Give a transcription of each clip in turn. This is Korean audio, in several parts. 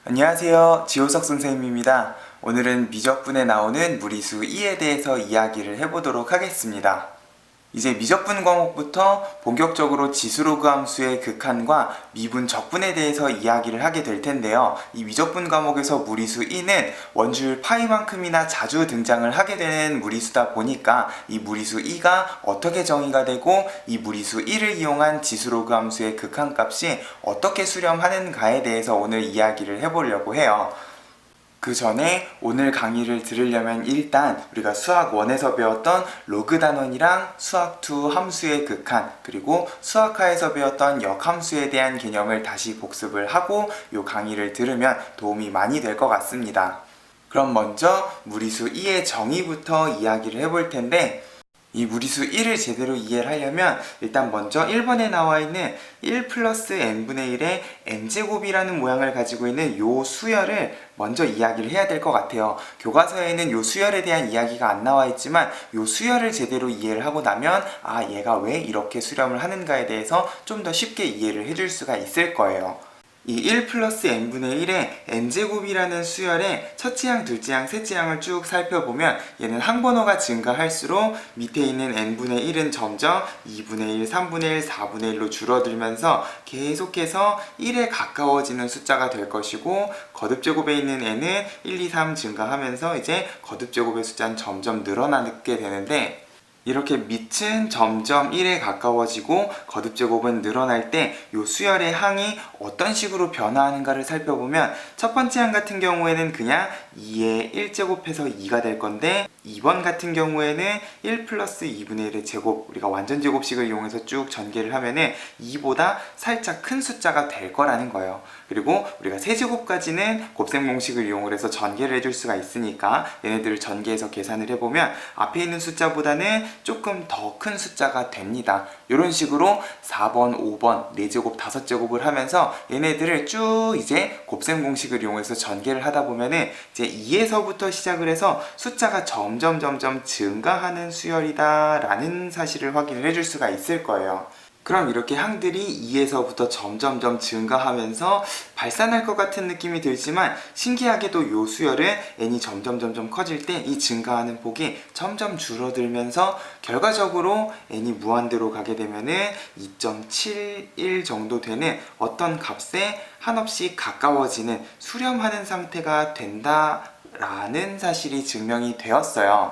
안녕하세요. 지호석 선생님입니다. 오늘은 미적분에 나오는 무리수 2에 대해서 이야기를 해보도록 하겠습니다. 이제 미적분 과목부터 본격적으로 지수로그 함수의 극한과 미분 적분에 대해서 이야기를 하게 될 텐데요. 이 미적분 과목에서 무리수 2는 원주율 파이만큼이나 자주 등장을 하게 되는 무리수다 보니까 이 무리수 2가 어떻게 정의가 되고 이 무리수 2를 이용한 지수로그 함수의 극한값이 어떻게 수렴하는가에 대해서 오늘 이야기를 해보려고 해요. 그 전에 오늘 강의를 들으려면 일단 우리가 수학 1에서 배웠던 로그 단원이랑 수학 2 함수의 극한, 그리고 수학하에서 배웠던 역함수에 대한 개념을 다시 복습을 하고 이 강의를 들으면 도움이 많이 될 것 같습니다. 그럼 먼저 무리수 2의 정의부터 이야기를 해볼 텐데, 이 무리수 1을 제대로 이해를 하려면 일단 먼저 1번에 나와 있는 1 플러스 n분의 1의 n제곱이라는 모양을 가지고 있는 요 수열을 먼저 이야기를 해야 될 것 같아요. 교과서에는 요 수열에 대한 이야기가 안 나와 있지만 요 수열을 제대로 이해를 하고 나면 얘가 왜 이렇게 수렴을 하는가에 대해서 좀 더 쉽게 이해를 해줄 수가 있을 거예요. 이 1 플러스 n분의 1의 n제곱이라는 수열의 첫째 항, 둘째 항, 셋째 항을 쭉 살펴보면 얘는 항번호가 증가할수록 밑에 있는 n분의 1은 점점 2분의 1, 3분의 1, 4분의 1로 줄어들면서 계속해서 1에 가까워지는 숫자가 될 것이고, 거듭제곱에 있는 n은 1, 2, 3 증가하면서 이제 거듭제곱의 숫자는 점점 늘어나게 되는데, 이렇게 밑은 점점 1에 가까워지고 거듭제곱은 늘어날 때 이 수열의 항이 어떤 식으로 변화하는가를 살펴보면, 첫 번째 항 같은 경우에는 그냥 2에 1제곱해서 2가 될 건데, 2번 같은 경우에는 1 플러스 2분의 1의 제곱, 우리가 완전제곱식을 이용해서 쭉 전개를 하면은 2보다 살짝 큰 숫자가 될 거라는 거예요. 그리고 우리가 세제곱까지는 곱셈 공식을 이용을 해서 전개를 해줄 수가 있으니까 얘네들을 전개해서 계산을 해보면 앞에 있는 숫자보다는 조금 더 큰 숫자가 됩니다. 이런 식으로 4번, 5번, 4제곱, 5제곱을 하면서 얘네들을 쭉 이제 곱셈 공식을 이용해서 전개를 하다 보면은 이제 2에서부터 시작을 해서 숫자가 점점 증가하는 수열이다 라는 사실을 확인을 해줄 수가 있을 거예요. 그럼 이렇게 항들이 2에서부터 점점 증가하면서 발산할 것 같은 느낌이 들지만, 신기하게도 요 수열은 n이 점점 커질 때 이 증가하는 폭이 점점 줄어들면서 결과적으로 n이 무한대로 가게 되면은 2.71 정도 되는 어떤 값에 한없이 가까워지는 수렴하는 상태가 된다라는 사실이 증명이 되었어요.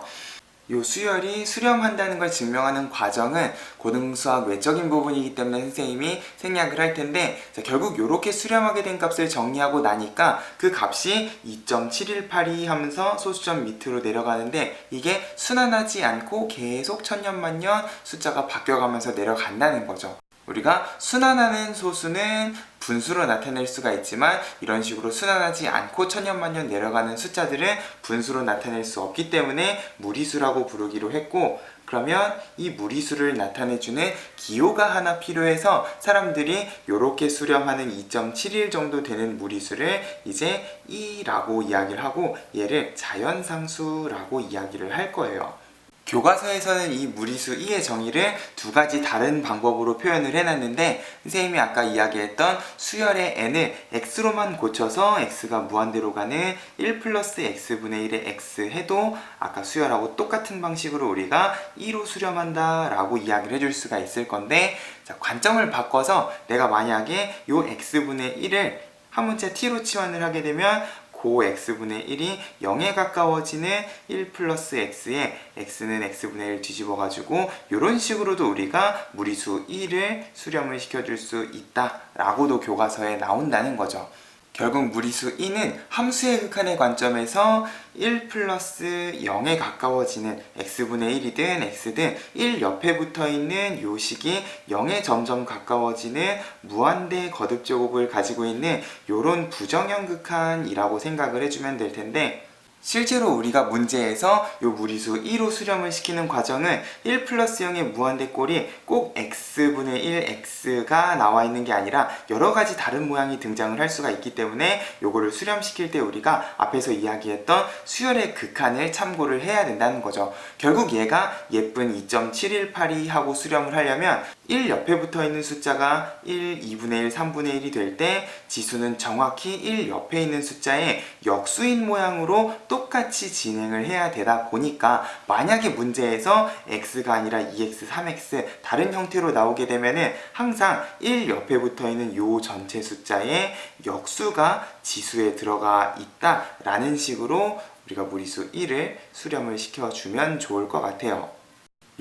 요 수열이 수렴한다는 걸 증명하는 과정은 고등수학 외적인 부분이기 때문에 선생님이 생략을 할 텐데, 결국 이렇게 수렴하게 된 값을 정리하고 나니까 그 값이 2.718이 하면서 소수점 밑으로 내려가는데, 이게 순환하지 않고 계속 천년만년 숫자가 바뀌어가면서 내려간다는 거죠. 우리가 순환하는 소수는 분수로 나타낼 수가 있지만, 이런 식으로 순환하지 않고 천년만년 내려가는 숫자들은 분수로 나타낼 수 없기 때문에 무리수라고 부르기로 했고, 그러면 이 무리수를 나타내주는 기호가 하나 필요해서 사람들이 이렇게 수렴하는 2.71 정도 되는 무리수를 이제 2라고 이야기를 하고, 얘를 자연상수라고 이야기를 할 거예요. 교과서에서는 이 무리수 2의 정의를 두 가지 다른 방법으로 표현을 해놨는데, 선생님이 아까 이야기했던 수열의 n을 x로만 고쳐서 x가 무한대로 가는 1 플러스 x분의 1의 x 해도 아까 수열하고 똑같은 방식으로 우리가 2로 수렴한다 라고 이야기를 해줄 수가 있을 건데, 자, 관점을 바꿔서 내가 만약에 요 x분의 1을 한 문자 t로 치환을 하게 되면 고 x분의 1이 0에 가까워지는 1 플러스 x에 x는 x분의 1 뒤집어가지고 이런 식으로도 우리가 무리수 2를 수렴을 시켜줄 수 있다 라고도 교과서에 나온다는 거죠. 결국 무리수 2는 함수의 극한의 관점에서 1 플러스 0에 가까워지는 x분의 1이든 x든 1 옆에 붙어있는 요 식이 0에 점점 가까워지는 무한대 거듭제곱을 가지고 있는 요런 부정형 극한이라고 생각을 해주면 될 텐데, 실제로 우리가 문제에서 이 무리수 2로 수렴을 시키는 과정은 1 플러스 0의 무한대꼴이 꼭 x분의 1 x가 나와 있는 게 아니라 여러 가지 다른 모양이 등장을 할 수가 있기 때문에 요거를 수렴시킬 때 우리가 앞에서 이야기했던 수열의 극한을 참고를 해야 된다는 거죠. 결국 얘가 예쁜 2.718이 하고 수렴을 하려면 1 옆에 붙어 있는 숫자가 1, 2분의 1, 3분의 1이 될 때 지수는 정확히 1 옆에 있는 숫자의 역수인 모양으로 똑같이 진행을 해야 되다 보니까 만약에 문제에서 x가 아니라 2x, 3x 다른 형태로 나오게 되면은 항상 1 옆에 붙어 있는 요 전체 숫자의 역수가 지수에 들어가 있다 라는 식으로 우리가 무리수 1을 수렴을 시켜주면 좋을 것 같아요.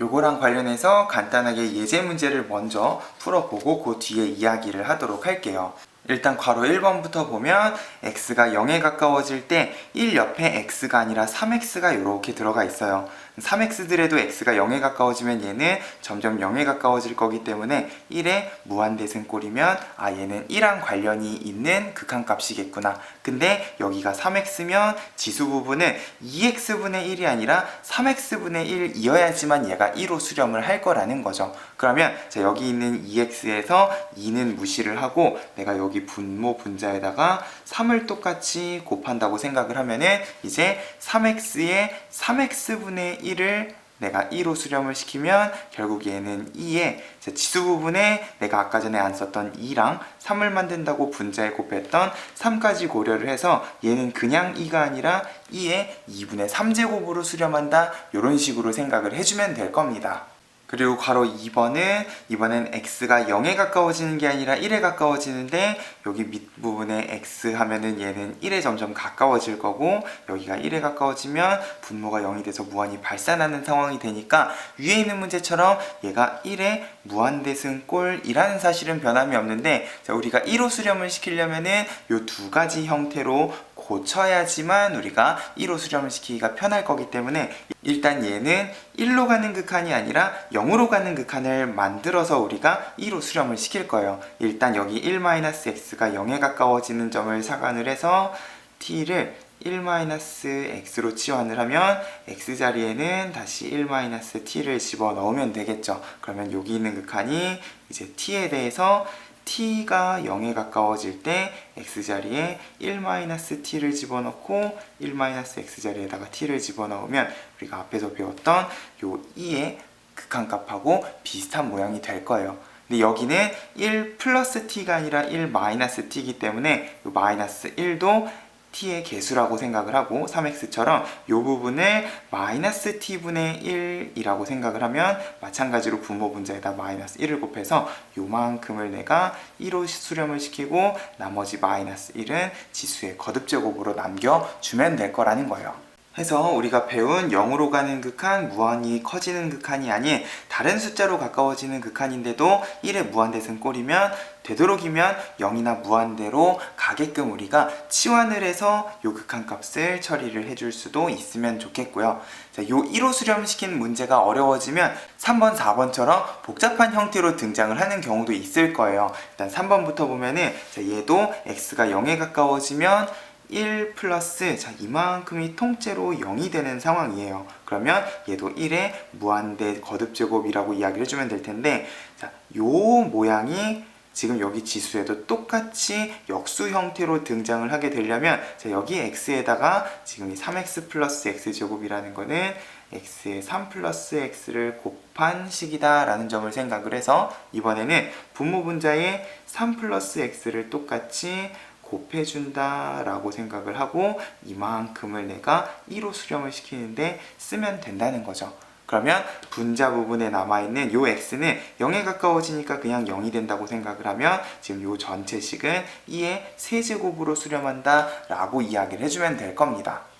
요거랑 관련해서 간단하게 예제 문제를 먼저 풀어보고 그 뒤에 이야기를 하도록 할게요. 일단 괄호 1번부터 보면 x가 0에 가까워질 때 1 옆에 x가 아니라 3x가 이렇게 들어가 있어요. 3x들에도 x가 0에 가까워지면 얘는 점점 0에 가까워질 거기 때문에 1의 무한대승꼴이면 얘는 1랑 관련이 있는 극한값이겠구나. 근데 여기가 3x면 지수 부분은 2x분의 1이 아니라 3x분의 1이어야지만 얘가 1로 수렴을 할 거라는 거죠. 그러면 자, 여기 있는 2x에서 2는 무시를 하고 내가 여기 분모 분자에다가 3을 똑같이 곱한다고 생각을 하면은 이제 3x의 3x분의 1을 내가 2로 수렴을 시키면 결국 얘는 2에 지수 부분에 내가 아까 전에 안 썼던 2랑 3을 만든다고 분자에 곱했던 3까지 고려를 해서 얘는 그냥 2가 아니라 2에 2분의 3제곱으로 수렴한다 이런 식으로 생각을 해주면 될 겁니다. 그리고 괄호 2번은 이번엔 x가 0에 가까워지는 게 아니라 1에 가까워지는데 여기 밑부분에 x 하면은 얘는 1에 점점 가까워질 거고 여기가 1에 가까워지면 분모가 0이 돼서 무한히 발산하는 상황이 되니까 위에 있는 문제처럼 얘가 1의 무한대승꼴이라는 사실은 변함이 없는데 자, 우리가 1호 수렴을 시키려면은 요 두 가지 형태로 고쳐야지만 우리가 1호 수렴을 시키기가 편할 거기 때문에 일단 얘는 1로 가는 극한이 아니라 0으로 가는 극한을 만들어서 우리가 1호 수렴을 시킬 거예요. 일단 여기 1-x가 0에 가까워지는 점을 사간을 해서 t를 1-x로 치환을 하면 x자리에는 다시 1-t를 집어넣으면 되겠죠. 그러면 여기 있는 극한이 이제 t에 대해서 t가 0에 가까워질 때 x자리에 1-t를 집어넣고 1-x자리에다가 t를 집어넣으면 우리가 앞에서 배웠던 요 2의 극한값하고 비슷한 모양이 될 거예요. 근데 여기는 1 플러스 t가 아니라 1 마이너스 t이기 때문에 요 마이너스 1도 t의 개수라고 생각을 하고 3x처럼 이 부분을 마이너스 t분의 1이라고 생각을 하면 마찬가지로 분모 분자에다 마이너스 1을 곱해서 요만큼을 내가 1로 수렴을 시키고 나머지 마이너스 1은 지수의 거듭제곱으로 남겨주면 될 거라는 거예요. 해서 우리가 배운 0으로 가는 극한, 무한히 커지는 극한이 아닌 다른 숫자로 가까워지는 극한인데도 1의 무한대승꼴이면 되도록이면 0이나 무한대로 가게끔 우리가 치환을 해서 요 극한값을 처리를 해줄 수도 있으면 좋겠고요. 자, 요 1호 수렴시킨 문제가 어려워지면 3번, 4번처럼 복잡한 형태로 등장을 하는 경우도 있을 거예요. 일단 3번부터 보면은 자, 얘도 x가 0에 가까워지면 1 플러스 자 이만큼이 통째로 0이 되는 상황이에요. 그러면 얘도 1의 무한대 거듭제곱이라고 이야기를 해주면 될 텐데 자, 요 모양이 지금 여기 지수에도 똑같이 역수 형태로 등장을 하게 되려면 자, 여기 x에다가 지금 이 3x 플러스 x제곱이라는 거는 x에 3 플러스 x를 곱한 식이다 라는 점을 생각을 해서 이번에는 분모 분자에 3 플러스 x를 똑같이 곱해준다 라고 생각을 하고 이만큼을 내가 1호 수렴을 시키는데 쓰면 된다는 거죠. 그러면 분자 부분에 남아있는 요 x는 0에 가까워지니까 그냥 0이 된다고 생각을 하면 지금 요 전체식은 2의 세제곱으로 수렴한다 라고 이야기를 해주면 될 겁니다.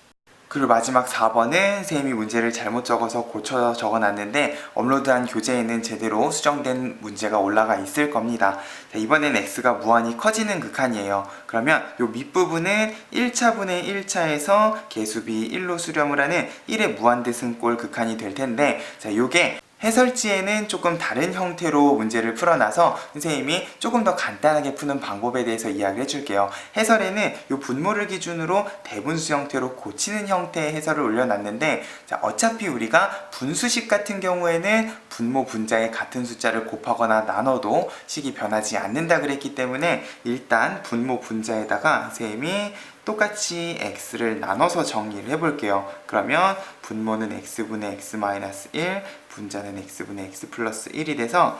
그리고 마지막 4번은 선생님이 문제를 잘못 적어서 고쳐 적어놨는데 업로드한 교재에는 제대로 수정된 문제가 올라가 있을 겁니다. 자, 이번엔 x가 무한히 커지는 극한이에요. 그러면 요 밑부분은 1차분의 1차에서 개수비 1로 수렴을 하는 1의 무한대승꼴 극한이 될 텐데 자, 요게 해설지에는 조금 다른 형태로 문제를 풀어놔서 선생님이 조금 더 간단하게 푸는 방법에 대해서 이야기를 해줄게요. 해설에는 이 분모를 기준으로 대분수 형태로 고치는 형태의 해설을 올려놨는데 자, 어차피 우리가 분수식 같은 경우에는 분모 분자에 같은 숫자를 곱하거나 나눠도 식이 변하지 않는다 그랬기 때문에 일단 분모 분자에다가 선생님이 똑같이 x를 나눠서 정리를 해볼게요. 그러면 분모는 x분의 x-1, 분자는 x분의 x 플러스 1이 돼서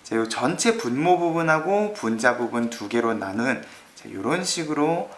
자, 요 전체 분모 부분하고 분자 부분 두 개로 나눈 이런 식으로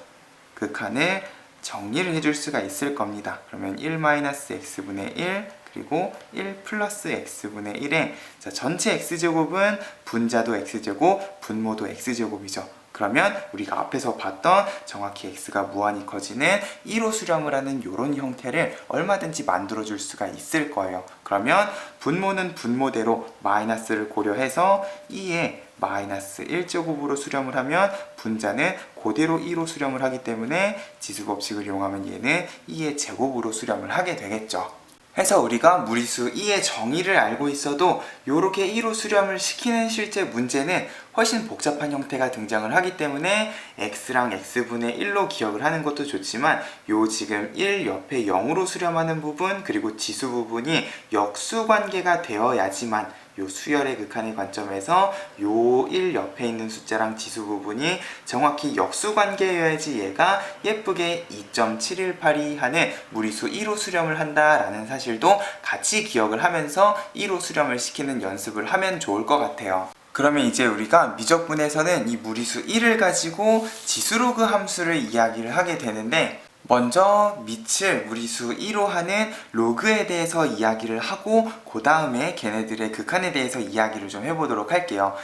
극한을 정리를 해줄 수가 있을 겁니다. 그러면 1-x분의 1 그리고 1 플러스 x분의 1에 자, 전체 x제곱은 분자도 x제곱, 분모도 x제곱이죠. 그러면 우리가 앞에서 봤던 정확히 x가 무한히 커지는 1호 수렴을 하는 이런 형태를 얼마든지 만들어줄 수가 있을 거예요. 그러면 분모는 분모대로 마이너스를 고려해서 2에 마이너스 1제곱으로 수렴을 하면 분자는 그대로 1호 수렴을 하기 때문에 지수법칙을 이용하면 얘는 2의 제곱으로 수렴을 하게 되겠죠. 해서 우리가 무리수 2의 정의를 알고 있어도 이렇게 1호 수렴을 시키는 실제 문제는 훨씬 복잡한 형태가 등장을 하기 때문에 x랑 x분의 1로 기억을 하는 것도 좋지만 요 지금 1 옆에 0으로 수렴하는 부분 그리고 지수 부분이 역수관계가 되어야지만 요 수열의 극한의 관점에서 요 1 옆에 있는 숫자랑 지수 부분이 정확히 역수관계여야지 얘가 예쁘게 2.718이 하는 무리수 1호 수렴을 한다라는 사실도 같이 기억을 하면서 1호 수렴을 시키는 연습을 하면 좋을 것 같아요. 그러면 이제 우리가 미적분에서는 이 무리수 1을 가지고 지수로그 함수를 이야기를 하게 되는데 먼저 밑을 무리수 2로 하는 로그에 대해서 이야기를 하고 그 다음에 걔네들의 극한에 대해서 이야기를 좀 해보도록 할게요.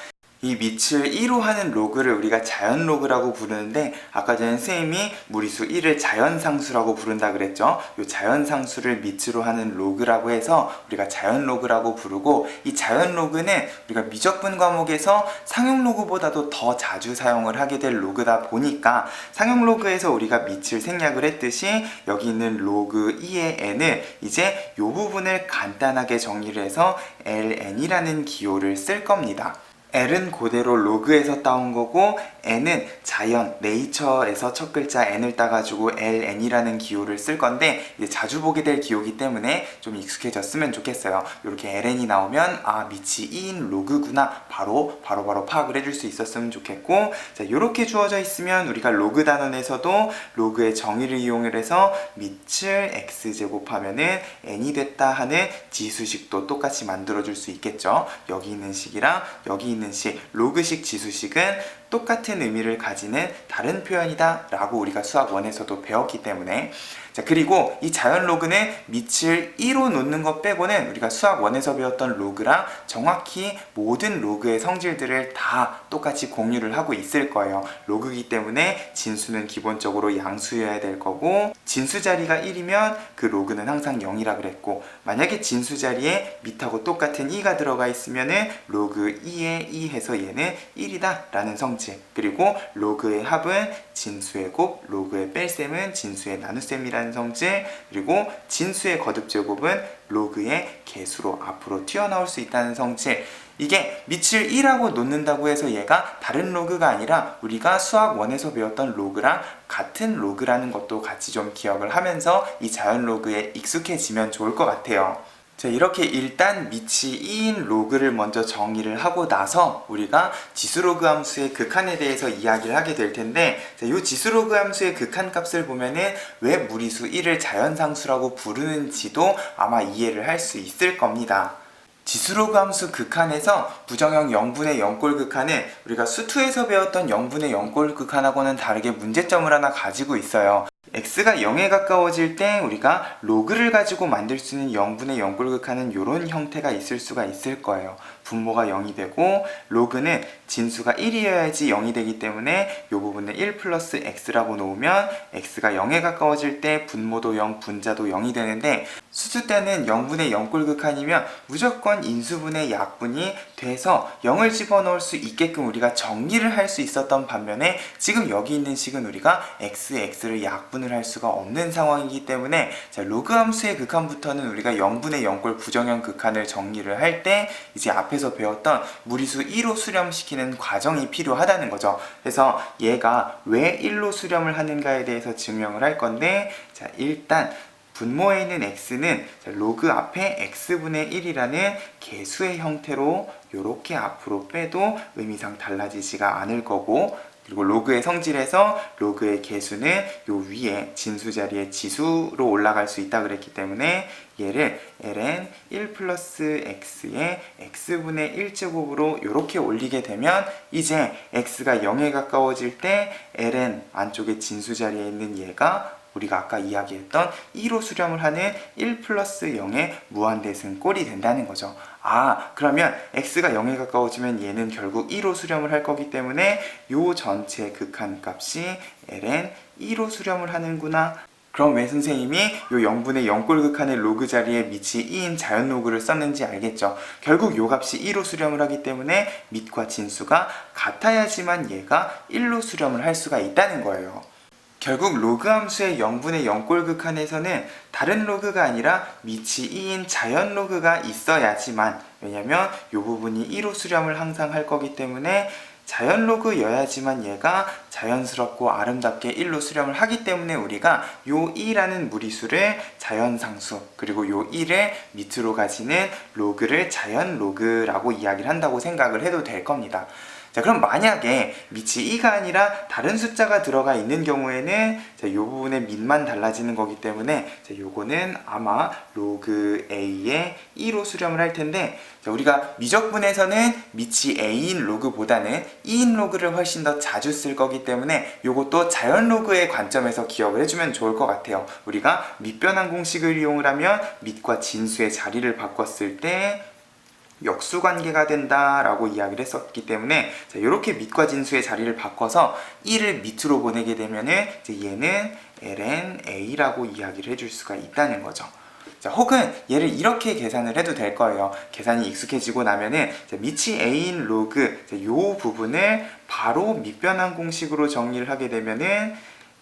이 밑을 2로 하는 로그를 우리가 자연 로그라고 부르는데 아까 전에 선생님이 무리수 1을 자연상수라고 부른다 그랬죠. 이 자연상수를 밑으로 하는 로그라고 해서 우리가 자연 로그라고 부르고 이 자연 로그는 우리가 미적분 과목에서 상용 로그보다도 더 자주 사용을 하게 될 로그다 보니까 상용 로그에서 우리가 밑을 생략을 했듯이 여기 있는 로그 2의 n을 이제 이 부분을 간단하게 정리를 해서 ln이라는 기호를 쓸 겁니다. L은 그대로 로그에서 따온 거고 N은 자연, 네이처에서 첫 글자 N을 따가지고 LN이라는 기호를 쓸 건데 이제 자주 보게 될 기호이기 때문에 좀 익숙해졌으면 좋겠어요. 이렇게 LN이 나오면 아 밑이 2인 로그구나 바로 파악을 해줄 수 있었으면 좋겠고 자 이렇게 주어져 있으면 우리가 로그 단원에서도 로그의 정의를 이용을 해서 밑을 x제곱하면은 n이 됐다 하는 지수식도 똑같이 만들어줄 수 있겠죠. 여기 있는 식이랑 여기 있는 식, 로그식 지수식은 똑같은 의미를 가지는 다른 표현이다 라고 우리가 수학 1에서도 배웠기 때문에 자 그리고 이 자연 로그는 밑을 2로 놓는 것 빼고는 우리가 수학 1에서 배웠던 로그랑 정확히 모든 로그의 성질들을 다 똑같이 공유를 하고 있을 거예요. 로그이기 때문에 진수는 기본적으로 양수여야 될 거고 진수 자리가 1이면 그 로그는 항상 0이라 그랬고 만약에 진수 자리에 밑하고 똑같은 2가 들어가 있으면은 로그 2에 2 해서 얘는 1이다 라는 성질 그리고 로그의 합은 진수의 곱, 로그의 뺄셈은 진수의 나눗셈이라는 성질 그리고 진수의 거듭제곱은 로그의 개수로 앞으로 튀어나올 수 있다는 성질 이게 밑을 1하고 놓는다고 해서 얘가 다른 로그가 아니라 우리가 수학 1에서 배웠던 로그랑 같은 로그라는 것도 같이 좀 기억을 하면서 이 자연 로그에 익숙해지면 좋을 것 같아요. 자, 이렇게 일단 밑이 2인 로그를 먼저 정의를 하고 나서 우리가 지수로그 함수의 극한에 대해서 이야기를 하게 될 텐데 이 지수로그 함수의 극한 값을 보면은 왜 무리수 1을 자연상수라고 부르는지도 아마 이해를 할 수 있을 겁니다. 지수로그 함수 극한에서 부정형 0분의 0꼴 극한은 우리가 수투에서 배웠던 0분의 0꼴 극한하고는 다르게 문제점을 하나 가지고 있어요. x가 0에 가까워질 때 우리가 로그를 가지고 만들 수 있는 0분의 0꼴 극한은 이런 형태가 있을 수가 있을 거예요. 분모가 0이 되고 로그는 진수가 1이어야지 0이 되기 때문에 이 부분을 1 플러스 x라고 놓으면 x가 0에 가까워질 때 분모도 0, 분자도 0이 되는데 수투 때는 0분의 0꼴 극한이면 무조건 인수분의 약분이 돼서 0을 집어넣을 수 있게끔 우리가 정리를 할 수 있었던 반면에 지금 여기 있는 식은 우리가 x를 약분을 할 수가 없는 상황이기 때문에 자, 로그 함수의 극한부터는 우리가 0분의 0꼴 부정형 극한을 정리를 할 때 이제 앞에서 배웠던 무리수 2로 수렴시키는 과정이 필요하다는 거죠. 그래서 얘가 왜 1로 수렴을 하는가에 대해서 증명을 할 건데 자 일단 분모에 있는 x는 로그 앞에 x분의 1이라는 개수의 형태로 이렇게 앞으로 빼도 의미상 달라지지가 않을 거고 그리고 로그의 성질에서 로그의 개수는 요 위에 진수 자리에 지수로 올라갈 수 있다 그랬기 때문에 얘를 ln 1 플러스 x의 x분의 1제곱으로 이렇게 올리게 되면 이제 x가 0에 가까워질 때 ln 안쪽에 진수 자리에 있는 얘가 우리가 아까 이야기했던 2로 수렴을 하는 1 플러스 0의 무한대승꼴이 된다는 거죠. 아, 그러면 x가 0에 가까워지면 얘는 결국 2로 수렴을 할 거기 때문에 요 전체 극한값이 ln 2로 수렴을 하는구나. 그럼 왜 선생님이 요 0분의 0꼴 극한의 로그 자리에 밑이 2인 자연 로그를 썼는지 알겠죠? 결국 요 값이 2로 수렴을 하기 때문에 밑과 진수가 같아야지만 얘가 1로 수렴을 할 수가 있다는 거예요. 결국 로그 함수의 0분의 0꼴 극한에서는 다른 로그가 아니라 밑이 2인 자연 로그가 있어야지만, 왜냐면 이 부분이 2로 수렴을 항상 할 거기 때문에 자연 로그여야지만 얘가 자연스럽고 아름답게 1로 수렴을 하기 때문에 우리가 요 2라는 무리수를 자연상수, 그리고 요 1을 밑으로 가지는 로그를 자연 로그라고 이야기를 한다고 생각을 해도 될 겁니다. 자, 그럼 만약에 밑이 2가 아니라 다른 숫자가 들어가 있는 경우에는 이 부분의 밑만 달라지는 거기 때문에 요거는 아마 로그 a의 2로 수렴을 할 텐데, 자, 우리가 미적분에서는 밑이 a인 로그보다는 2인 로그를 훨씬 더 자주 쓸 거기 때문에 요것도 자연 로그의 관점에서 기억을 해주면 좋을 것 같아요. 우리가 밑변환 공식을 이용을 하면 밑과 진수의 자리를 바꿨을 때 역수관계가 된다라고 이야기를 했었기 때문에 자, 이렇게 밑과 진수의 자리를 바꿔서 1을 밑으로 보내게 되면은 이제 얘는 ln a라고 이야기를 해줄 수가 있다는 거죠. 자, 혹은 얘를 이렇게 계산을 해도 될 거예요. 계산이 익숙해지고 나면은 자, 밑이 a인 로그 자, 요 부분을 바로 밑변환 공식으로 정리를 하게 되면은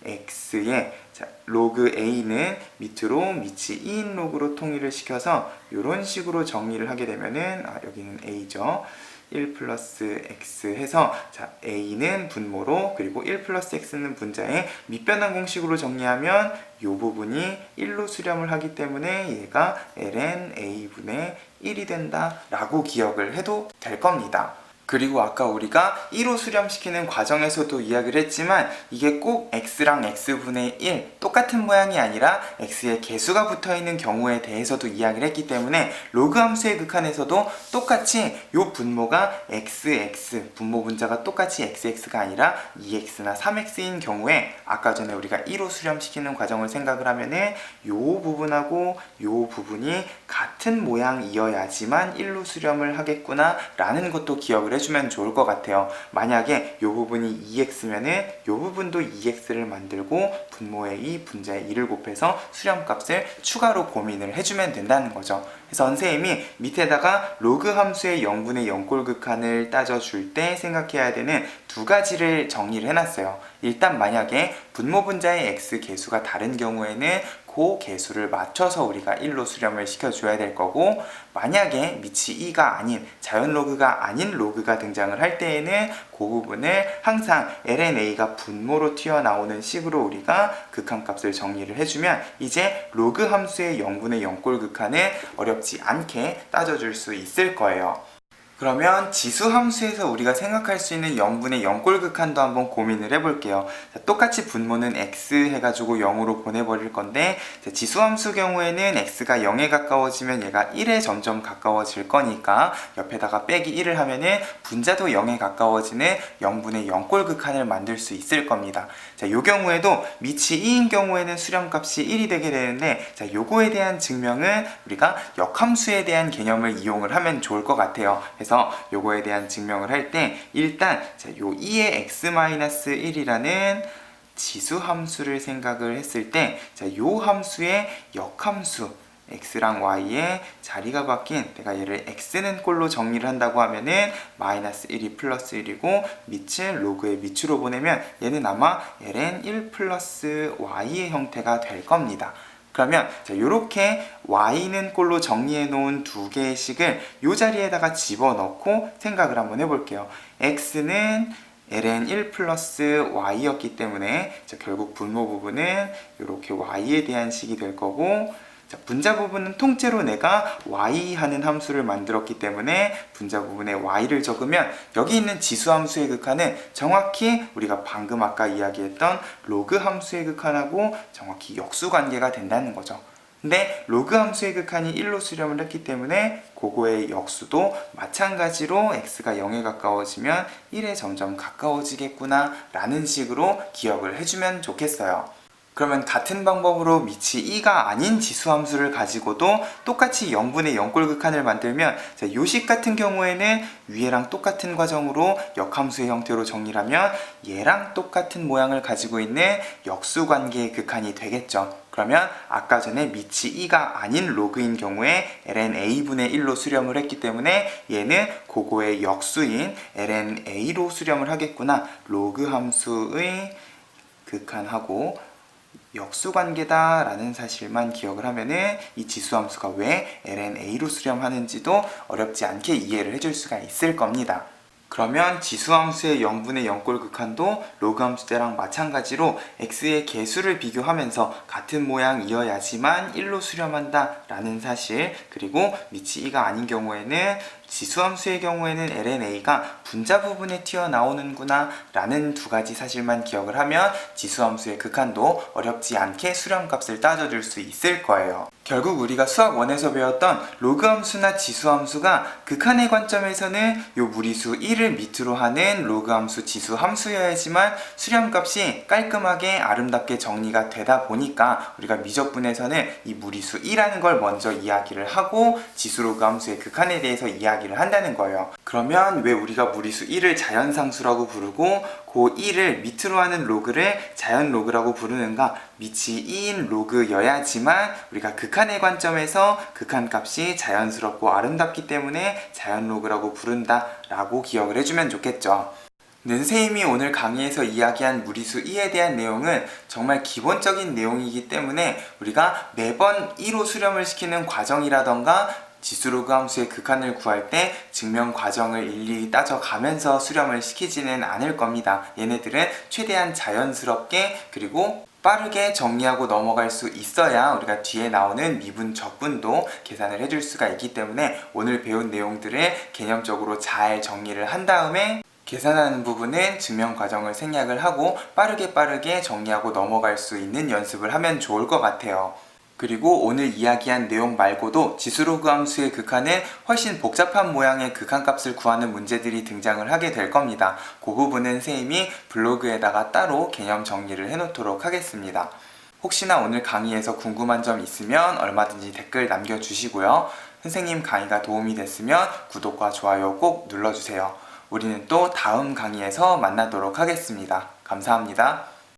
x의 자, 로그 a는 밑으로 밑이 2인 로그로 통일을 시켜서 이런 식으로 정리를 하게 되면은 여기는 a죠. 1 플러스 x 해서 자, a는 분모로 그리고 1 플러스 x는 분자에 밑변환 공식으로 정리하면 이 부분이 1로 수렴을 하기 때문에 얘가 ln a분의 1이 된다 라고 기억을 해도 될 겁니다. 그리고 아까 우리가 1로 수렴시키는 과정에서도 이야기를 했지만 이게 꼭 x랑 x분의 1 똑같은 모양이 아니라 x의 개수가 붙어있는 경우에 대해서도 이야기를 했기 때문에 로그 함수의 극한에서도 똑같이 이 분모가 xx 분모 분자가 똑같이 xx가 아니라 2x나 3x인 경우에 아까 전에 우리가 1로 수렴시키는 과정을 생각을 하면은 이 부분하고 이 부분이 같은 모양이어야지만 1로 수렴을 하겠구나 라는 것도 기억을 해주면 좋을 것 같아요. 만약에 이 부분이 2x면은 이 부분도 2x를 만들고 분모의 2, 분자의 2를 곱해서 수렴값을 추가로 고민을 해주면 된다는 거죠. 그래서 선생님이 밑에다가 로그 함수의 0분의 0꼴 극한을 따져줄 때 생각해야 되는 두 가지를 정리를 해놨어요. 일단 만약에 분모 분자의 x 개수가 다른 경우에는 그 개수를 맞춰서 우리가 1로 수렴을 시켜줘야 될 거고, 만약에 밑이 2가 아닌 자연 로그가 아닌 로그가 등장을 할 때에는 그 부분을 항상 ln a가 분모로 튀어나오는 식으로 우리가 극한값을 정리를 해주면 이제 로그 함수의 0분의 0꼴 극한을 어렵지 않게 따져줄 수 있을 거예요. 그러면 지수 함수에서 우리가 생각할 수 있는 0분의 0꼴 극한도 한번 고민을 해볼게요. 자, 똑같이 분모는 x 해가지고 0으로 보내버릴 건데 자, 지수 함수 경우에는 x가 0에 가까워지면 얘가 1에 점점 가까워질 거니까 옆에다가 빼기 1을 하면은 분자도 0에 가까워지는 0분의 0꼴 극한을 만들 수 있을 겁니다. 자, 요 경우에도 밑이 2인 경우에는 수렴값이 1이 되게 되는데 자, 요거에 대한 증명은 우리가 역함수에 대한 개념을 이용을 하면 좋을 것 같아요. 그래서 요거에 대한 증명을 할 때 일단 자, 요 2의 x-1이라는 지수 함수를 생각을 했을 때 자, 요 함수의 역함수 x랑 y의 자리가 바뀐 내가 얘를 x는 꼴로 정리를 한다고 하면은 마이너스 1이 플러스 1이고 밑을 로그의 밑으로 보내면 얘는 아마 ln 1 플러스 y의 형태가 될 겁니다. 그러면 자, 요렇게 y는 꼴로 정리해 놓은 두 개의 식을 요 자리에다가 집어넣고 생각을 한번 해볼게요. x는 ln 1 플러스 y였기 때문에 자, 결국 분모 부분은 이렇게 y에 대한 식이 될 거고 자, 분자 부분은 통째로 내가 y 하는 함수를 만들었기 때문에 분자 부분에 y를 적으면 여기 있는 지수 함수의 극한은 정확히 우리가 방금 아까 이야기했던 로그 함수의 극한하고 정확히 역수관계가 된다는 거죠. 근데 로그 함수의 극한이 1로 수렴을 했기 때문에 그거의 역수도 마찬가지로 x가 0에 가까워지면 1에 점점 가까워지겠구나 라는 식으로 기억을 해주면 좋겠어요. 그러면 같은 방법으로 밑이 2가 아닌 지수함수를 가지고도 똑같이 0분의 0꼴 극한을 만들면 요식 같은 경우에는 위에랑 똑같은 과정으로 역함수의 형태로 정리하면 얘랑 똑같은 모양을 가지고 있는 역수관계의 극한이 되겠죠. 그러면 아까 전에 밑이 2가 아닌 로그인 경우에 ln a분의 1로 수렴을 했기 때문에 얘는 그거의 역수인 ln a로 수렴을 하겠구나. 로그 함수의 극한하고 역수관계다 라는 사실만 기억을 하면은 이 지수함수가 왜 ln a로 수렴하는지도 어렵지 않게 이해를 해줄 수가 있을 겁니다. 그러면 지수함수의 0분의 0꼴 극한도 로그함수 때랑 마찬가지로 x의 개수를 비교하면서 같은 모양이어야지만 1로 수렴한다 라는 사실, 그리고 밑이 2가 아닌 경우에는 지수함수의 경우에는 ln a가 분자 부분에 튀어나오는구나 라는 두 가지 사실만 기억을 하면 지수함수의 극한도 어렵지 않게 수렴값을 따져줄 수 있을 거예요. 결국 우리가 수학 1에서 배웠던 로그함수나 지수함수가 극한의 관점에서는 요 무리수 1을 밑으로 하는 로그함수 지수함수여야지만 수렴값이 깔끔하게 아름답게 정리가 되다 보니까 우리가 미적분에서는 이 무리수 2라는 걸 먼저 이야기를 하고 지수 로그함수의 극한에 대해서 이야기를 한다는 거예요. 그러면 왜 우리가 무리수 1을 자연상수라고 부르고 그 1을 밑으로 하는 로그를 자연 로그라고 부르는가? 밑이 2인 로그여야지만 우리가 극한의 관점에서 극한값이 자연스럽고 아름답기 때문에 자연 로그라고 부른다 라고 기억을 해주면 좋겠죠. 선생님이 오늘 강의에서 이야기한 무리수 2에 대한 내용은 정말 기본적인 내용이기 때문에 우리가 매번 2로 수렴을 시키는 과정이라던가 지수로그 함수의 극한을 구할 때 증명 과정을 일일이 따져가면서 수렴을 시키지는 않을 겁니다. 얘네들은 최대한 자연스럽게 그리고 빠르게 정리하고 넘어갈 수 있어야 우리가 뒤에 나오는 미분, 적분도 계산을 해줄 수가 있기 때문에 오늘 배운 내용들을 개념적으로 잘 정리를 한 다음에 계산하는 부분은 증명 과정을 생략을 하고 빠르게 정리하고 넘어갈 수 있는 연습을 하면 좋을 것 같아요. 그리고 오늘 이야기한 내용 말고도 지수로그 함수의 극한은 훨씬 복잡한 모양의 극한값을 구하는 문제들이 등장을 하게 될 겁니다. 그 부분은 선생님이 블로그에다가 따로 개념 정리를 해놓도록 하겠습니다. 혹시나 오늘 강의에서 궁금한 점 있으면 얼마든지 댓글 남겨주시고요. 선생님 강의가 도움이 됐으면 구독과 좋아요 꼭 눌러주세요. 우리는 또 다음 강의에서 만나도록 하겠습니다. 감사합니다.